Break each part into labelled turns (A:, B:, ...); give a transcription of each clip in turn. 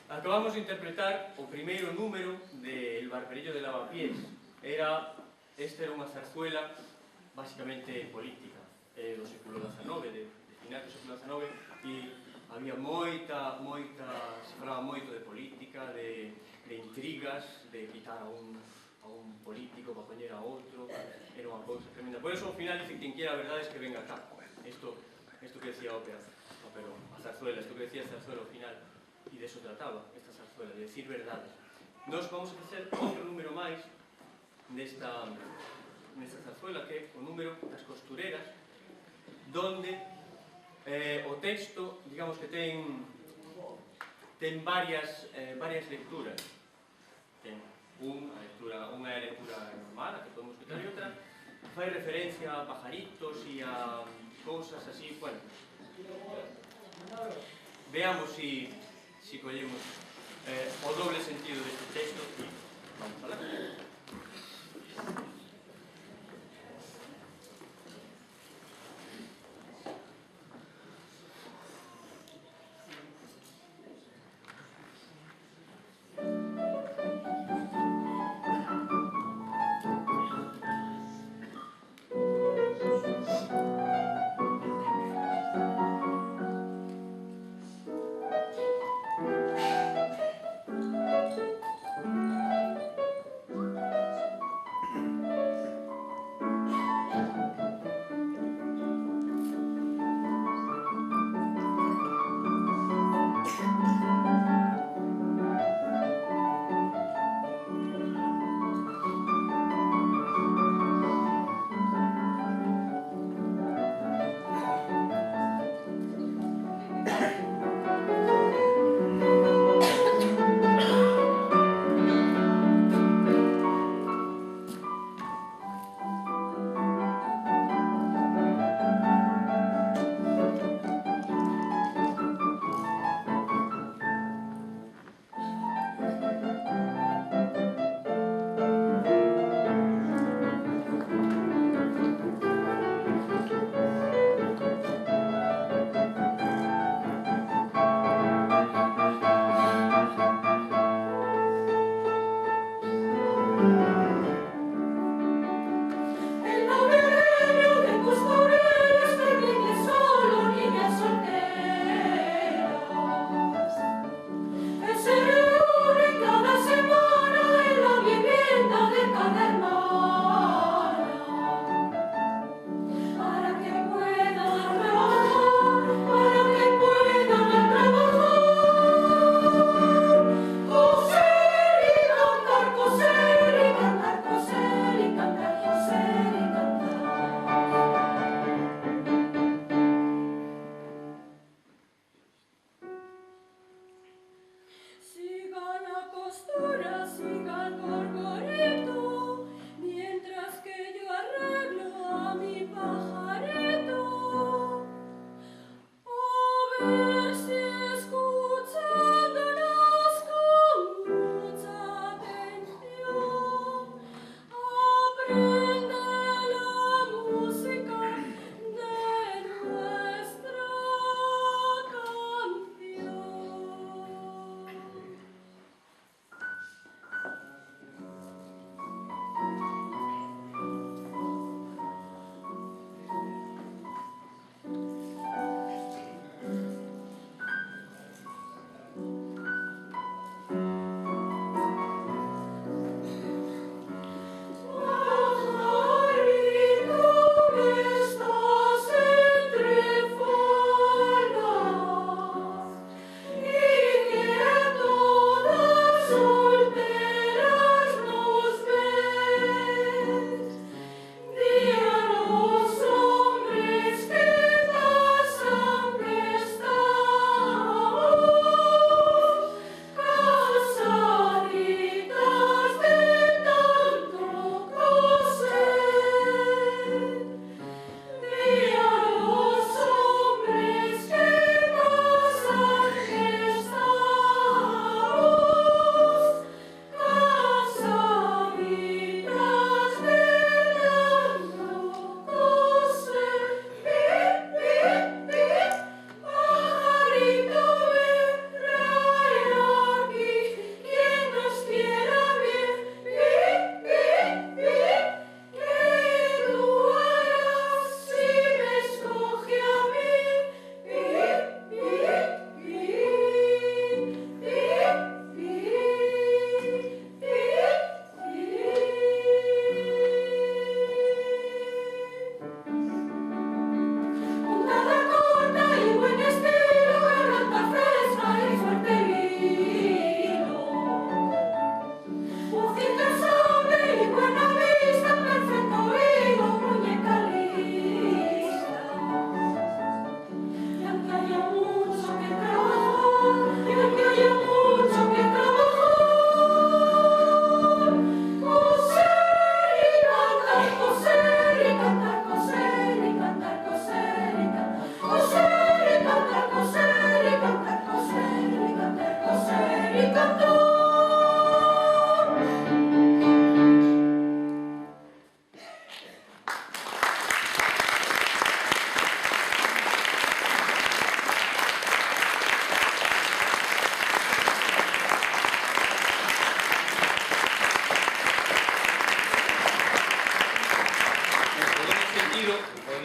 A: Acabamos de interpretar o primeiro número de El Barberillo de Lavapiés. Esta era unha zarzuela basicamente política do século XIX, de final do século XIX, e había se falaba moito de política, de intrigas, de quitar a un político para poñer a outro, era unha cousa tremenda. Por eso, ao final, dice, quen quiera a verdade es que venga acá. Isto que decía a ópera, pero a zarzuela, isto que decía a zarzuela ao final, e de eso trataba esta zarzuela, de decir verdades. Nos vamos a facer outro número máis nesta zarzuela, que é o número das costureras, donde o texto, digamos que ten varias lecturas. Ten unha é a lectura normal, a que podemos escutar, e outra fai referencia a pajaritos e a cousas así, bueno. Veamos si collemos o doble sentido deste texto e vamos a falar.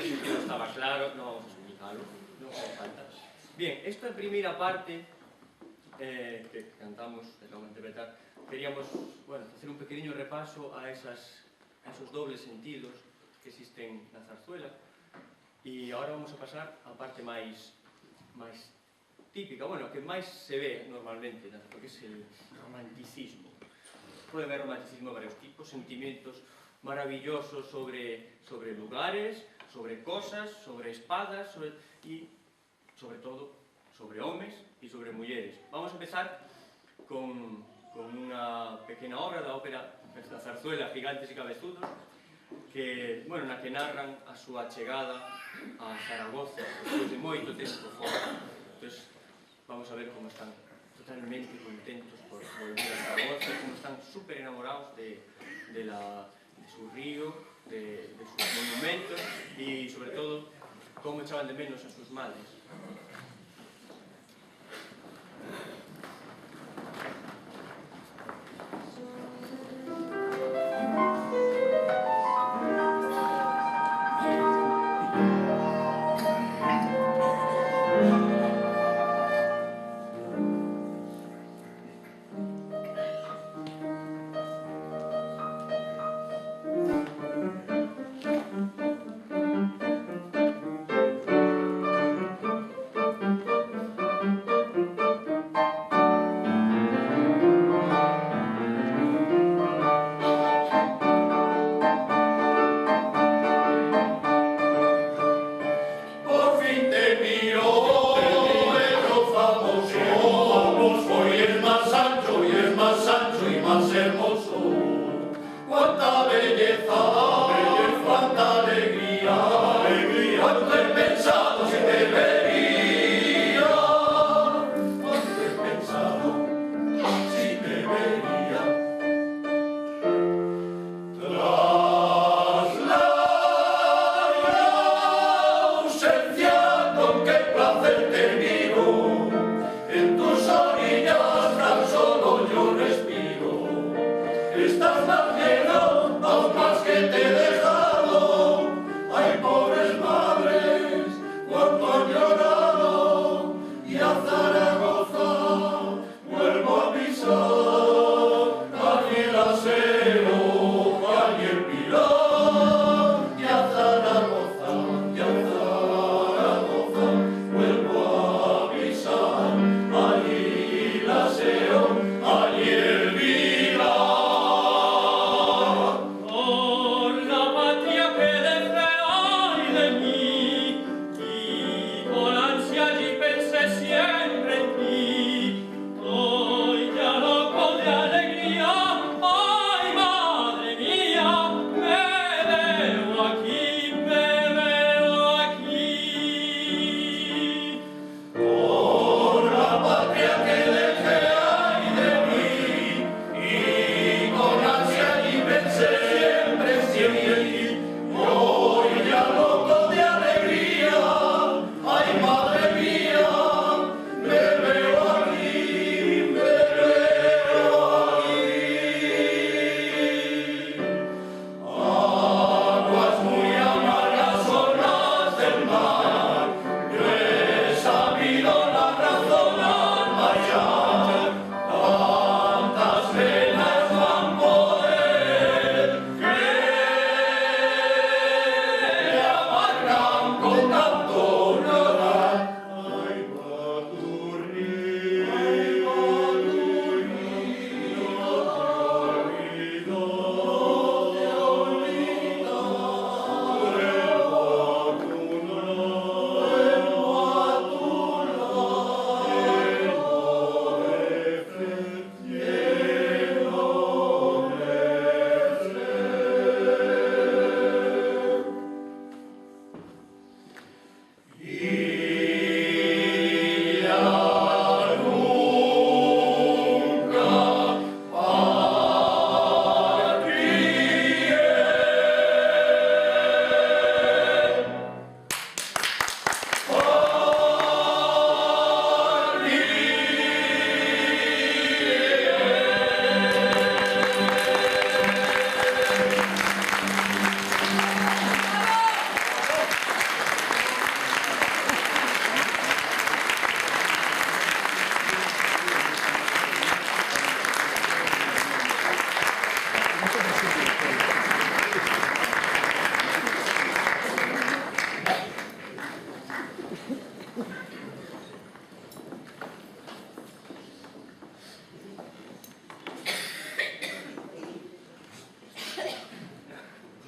A: el sentido estaba claro, non vamos a explicarlo, non hace falta. Bien, esta primeira parte que cantamos, que acabamos de interpretar, queríamos, bueno, hacer un pequeño repaso a esos dobles sentidos que existen na zarzuela, e agora vamos a pasar á parte máis típica, bueno, que máis se ve normalmente, porque é el romanticismo. Pode haber romanticismo de varios tipos, sentimientos maravillosos sobre lugares, sobre cosas, sobre espadas, e, sobre todo, sobre homes e sobre mulleres. Vamos a empezar con unha pequena obra da ópera da zarzuela Gigantes e Cabezudos, que, bueno, na que narran a súa chegada a Zaragoza despois de moito tempo fora. Entón, vamos a ver como están totalmente contentos por volver a Zaragoza, como están súper enamorados de su río, de sus monumentos y sobre todo cómo echaban de menos a sus madres.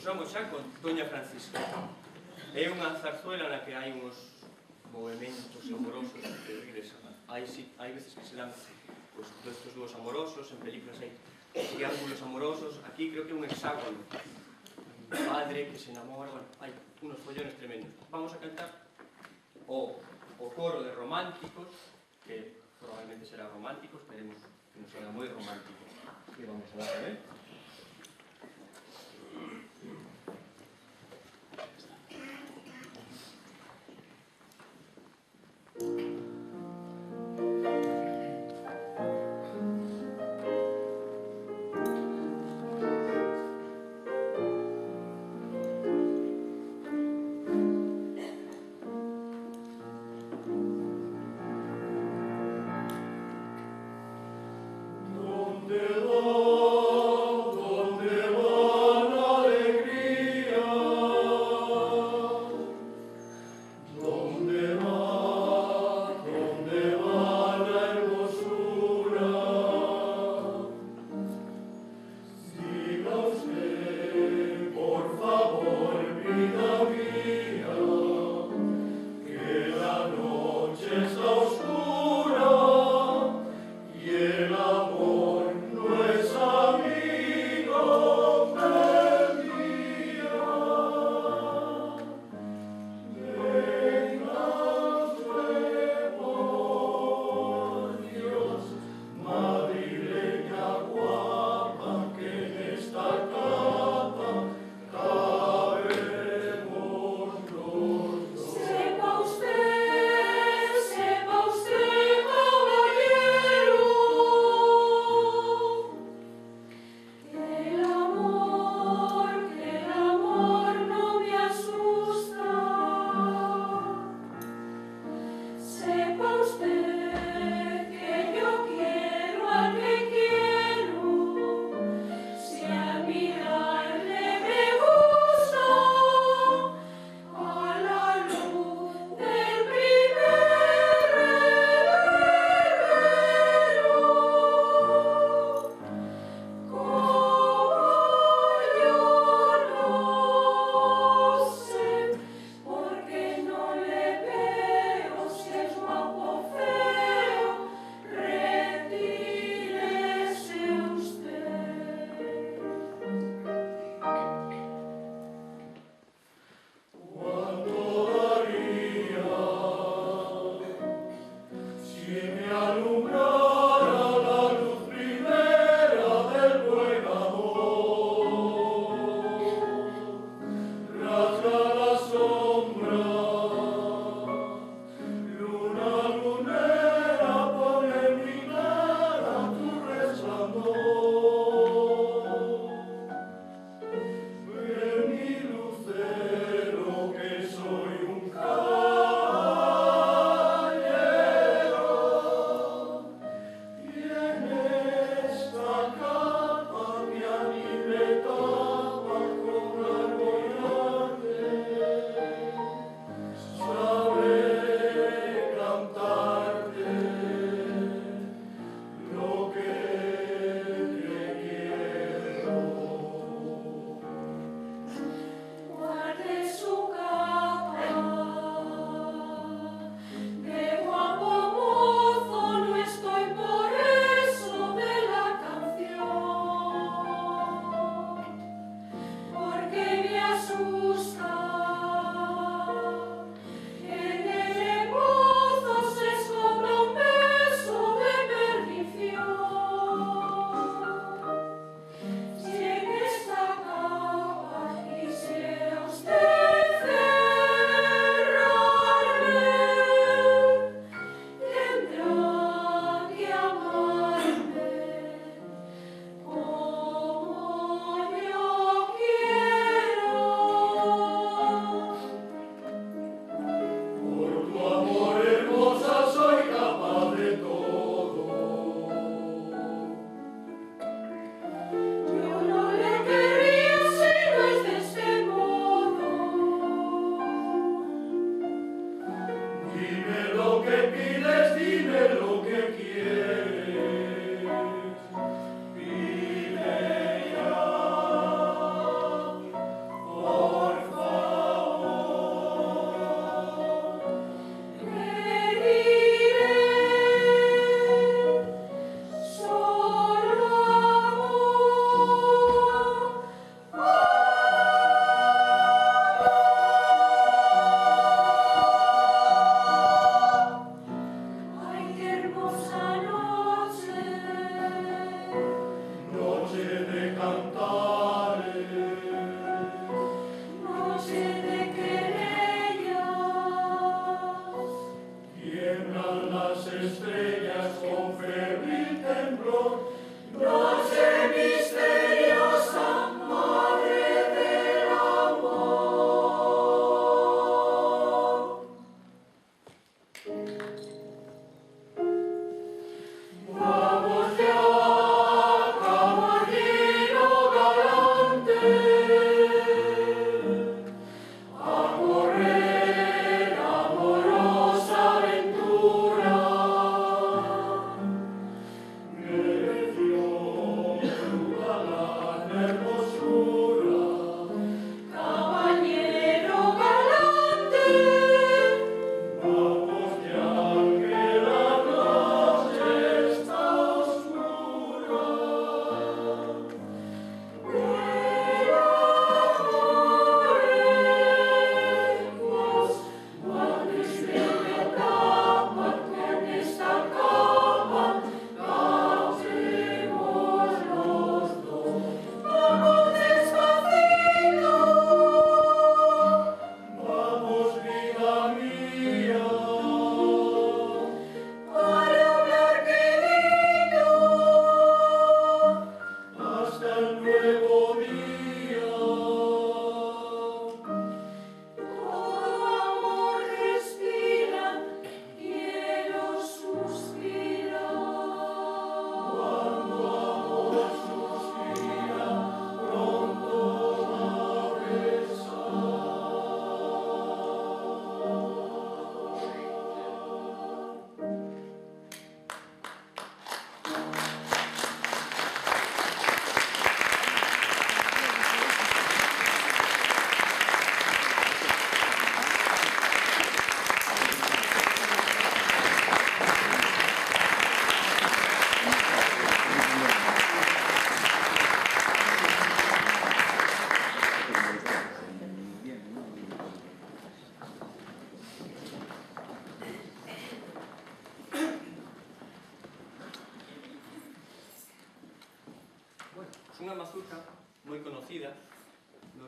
A: Vamos xa con Doña Francisca. É unha zarzuela na que hai uns movimentos amorosos terribles. Hai veces que se dan pues, estos dúos amorosos, en películas hai triángulos amorosos. Aquí creo que é un hexágono. Un padre que se enamora, bueno, hai unos follones tremendos. Vamos a cantar o coro de románticos, que probablemente será romántico, esperemos que non será moi romántico. Que vamos a dar, ¿eh?
B: Donde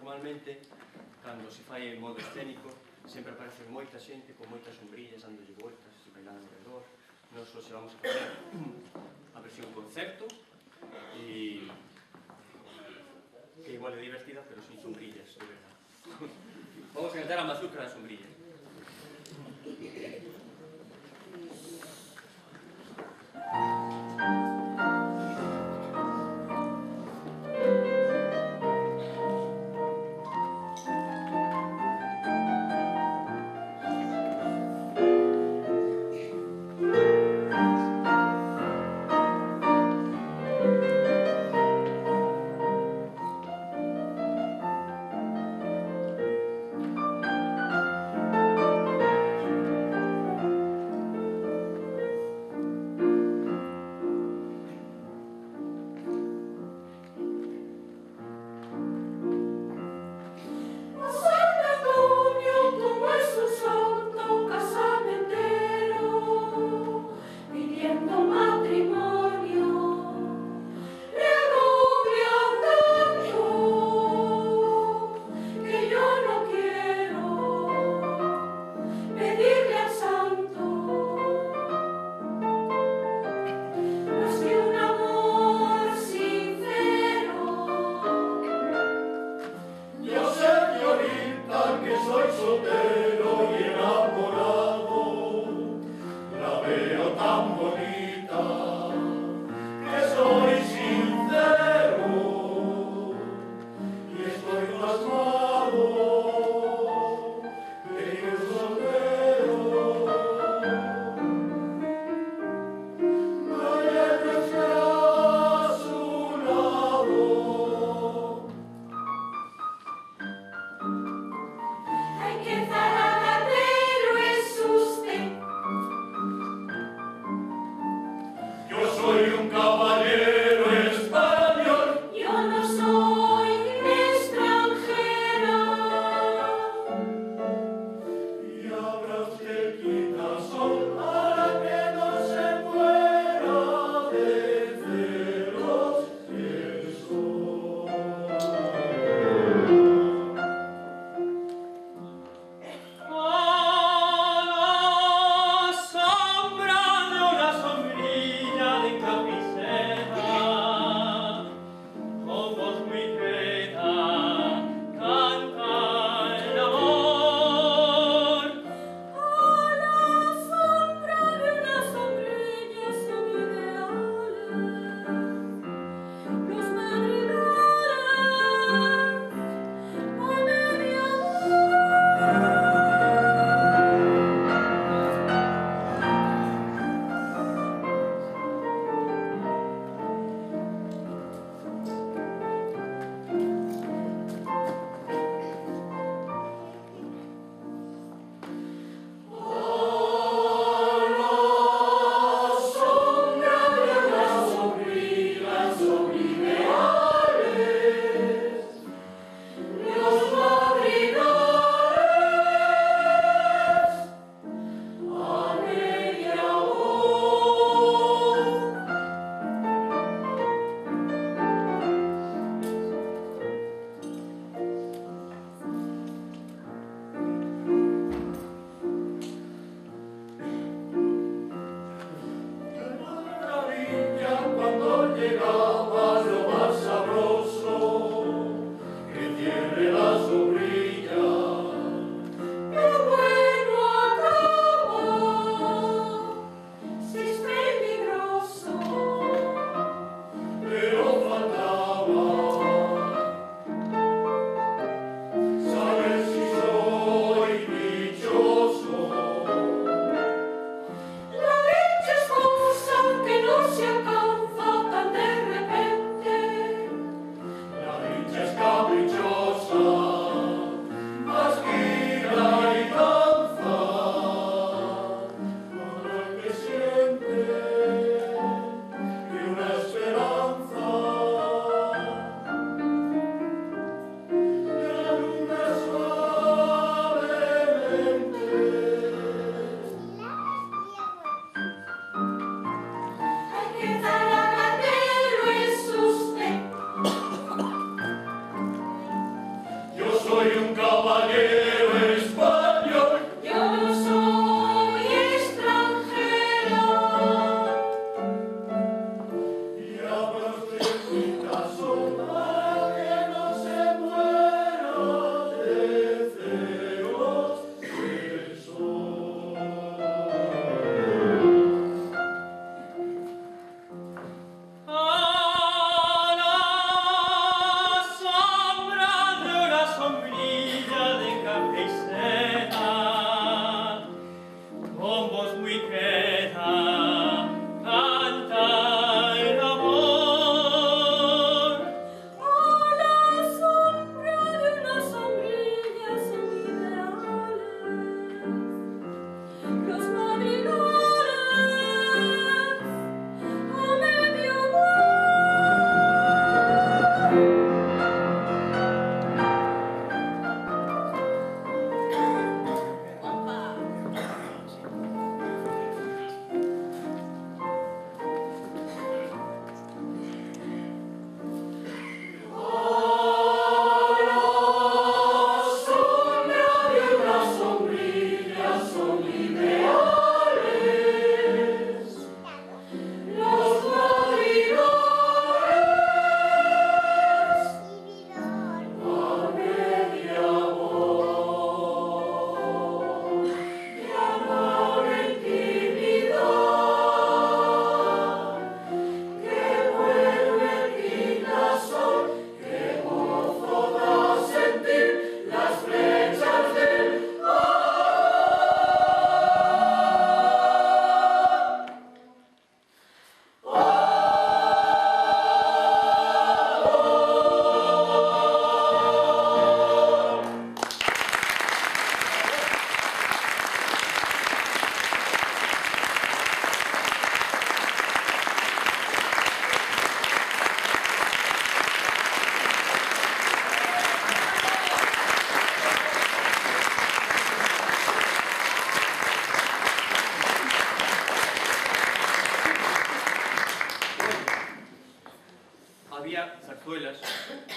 A: normalmente, cando se fai en modo escénico, sempre aparece moita xente con moitas sombrillas dándolle voltas, bailando alrededor. Nos hoxe vamos a facer a versión concerto e que igual é divertida, pero sin sombrillas, de verdade. Vamos a cantar a Mazurca das sombrillas. Había zarzuelas,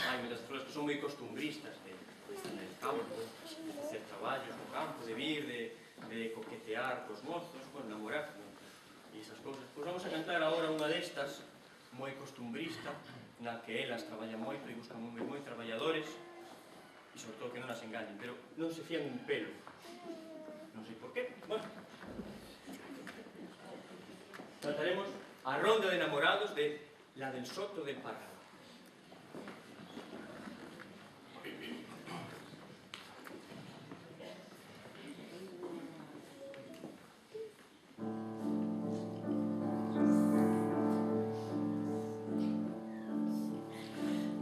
A: hai moitas zarzuelas que son moi costumbristas, de estar en el campo, de hacer traballos no campo, de vir, de coquetear cos mozos, con namorar, e esas cousas. Pois vamos a cantar agora unha destas, moi costumbrista, na que elas traballan moito e buscan homes moi traballadores, e sobre todo que non as engañen, pero non se fían un pelo. Non sei por qué. Bueno, cantaremos a Ronda de Enamorados de La del Soto del Parral.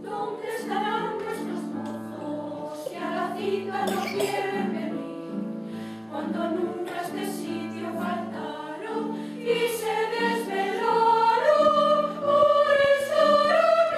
B: ¿Dónde estarán nuestros mozos que a la cita no quieren venir? Cuando nunca a este sitio faltaron y se desvelaron por el Soro.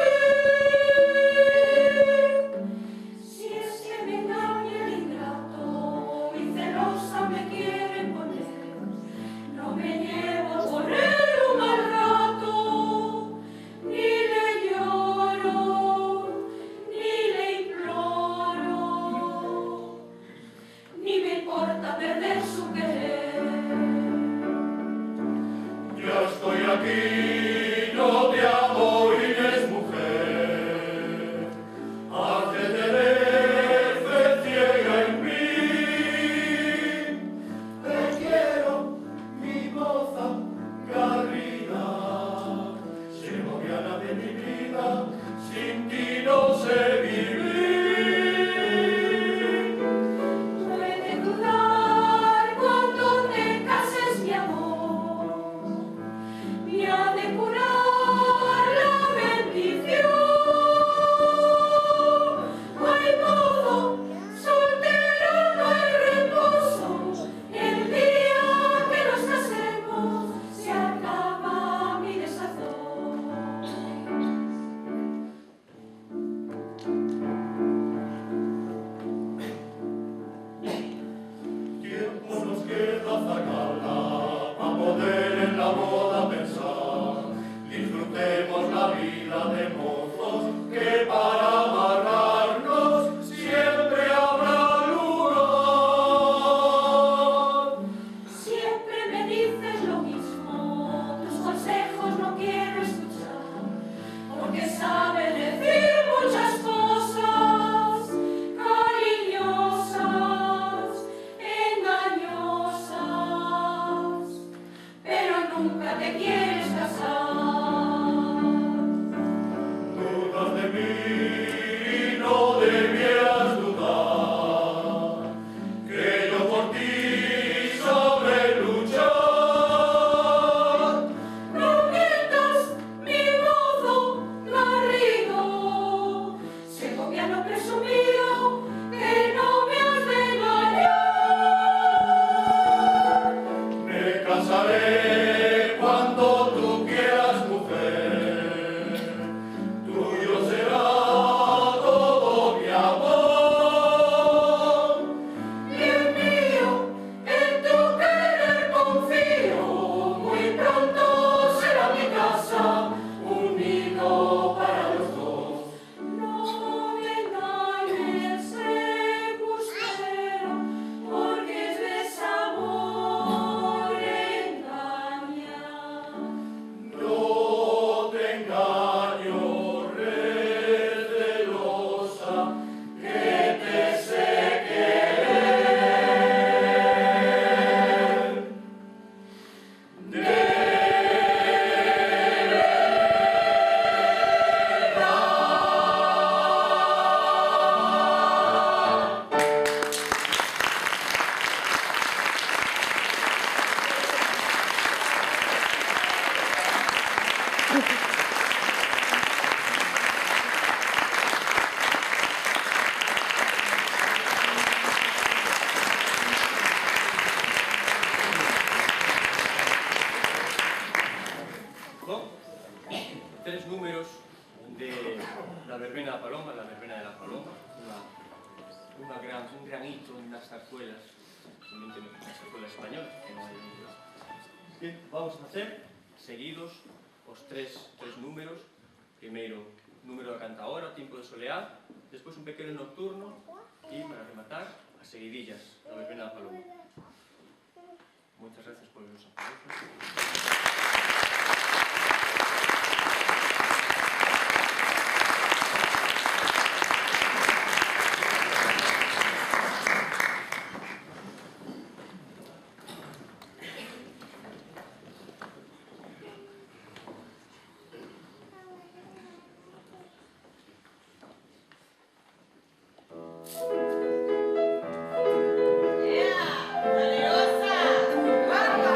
A: un gran hito nas zarzuelas, evidentemente nas zarzuelas españolas, que non hai outras. Bien, vamos a facer seguidos os tres números. Primeiro, número da cantaora, o timpo de soleá, despois un pequeno nocturno e, para rematar, as seguidillas da verbena da paloma. Moitas gracias por os aplausos.
C: ¡Ea! ¡Valerosa! ¡Guapa!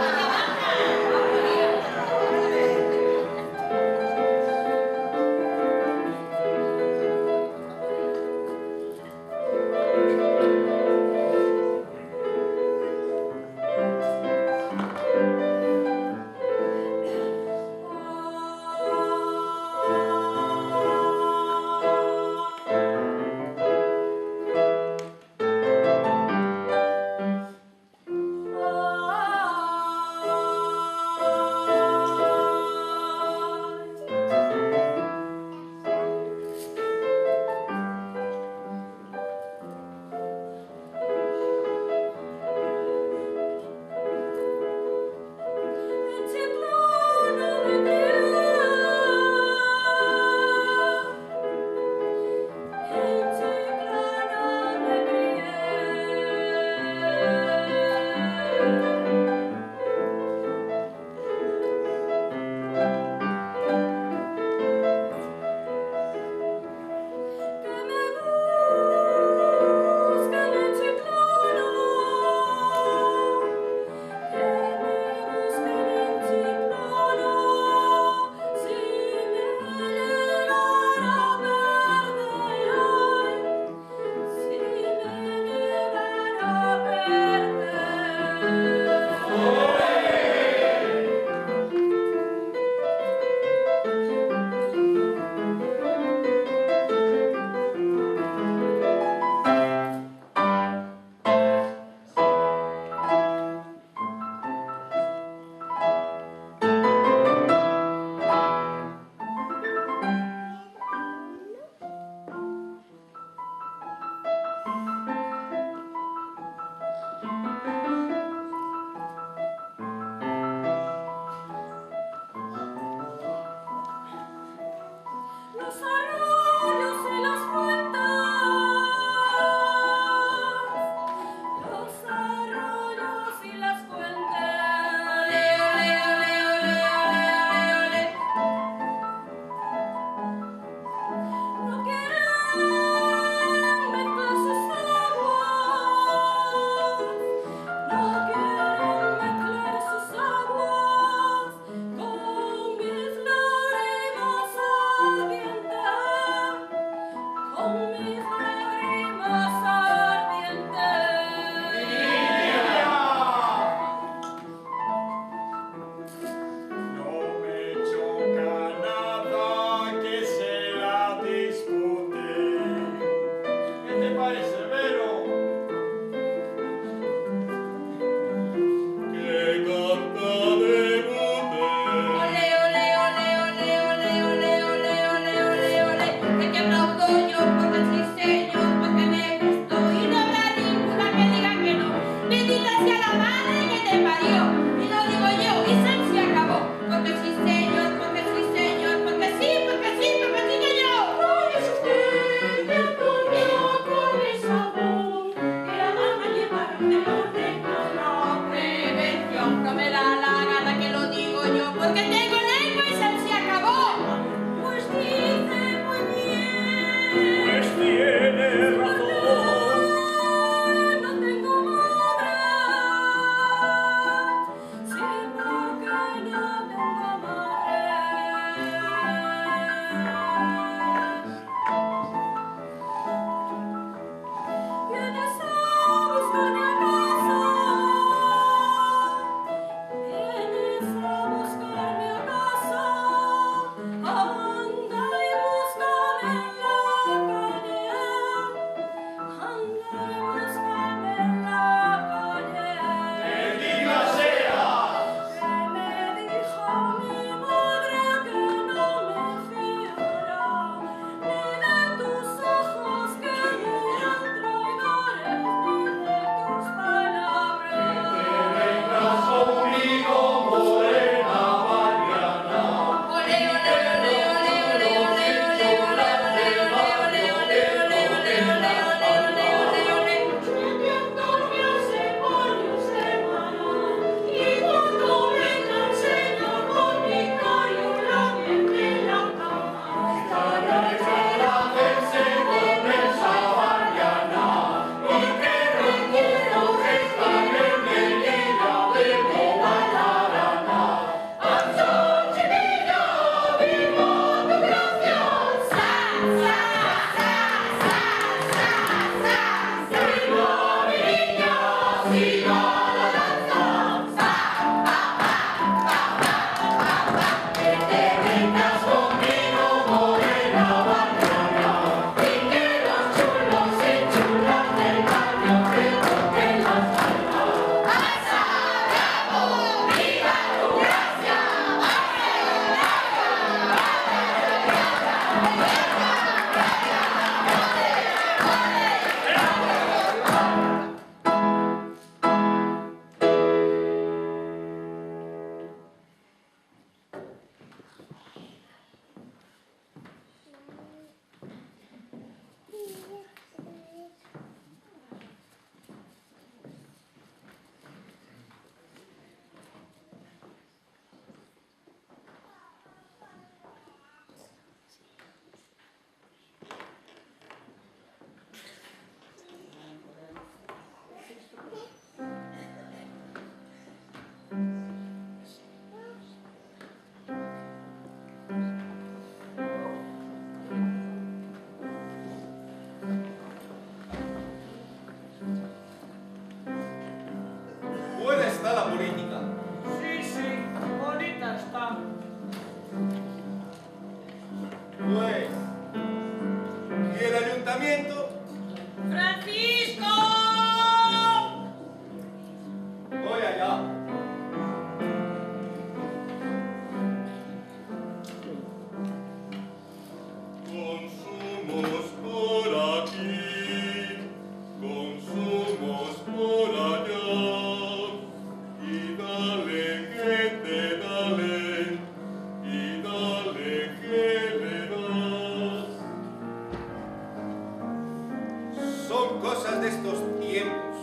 C: son cosas de estos tiempos.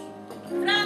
B: Fra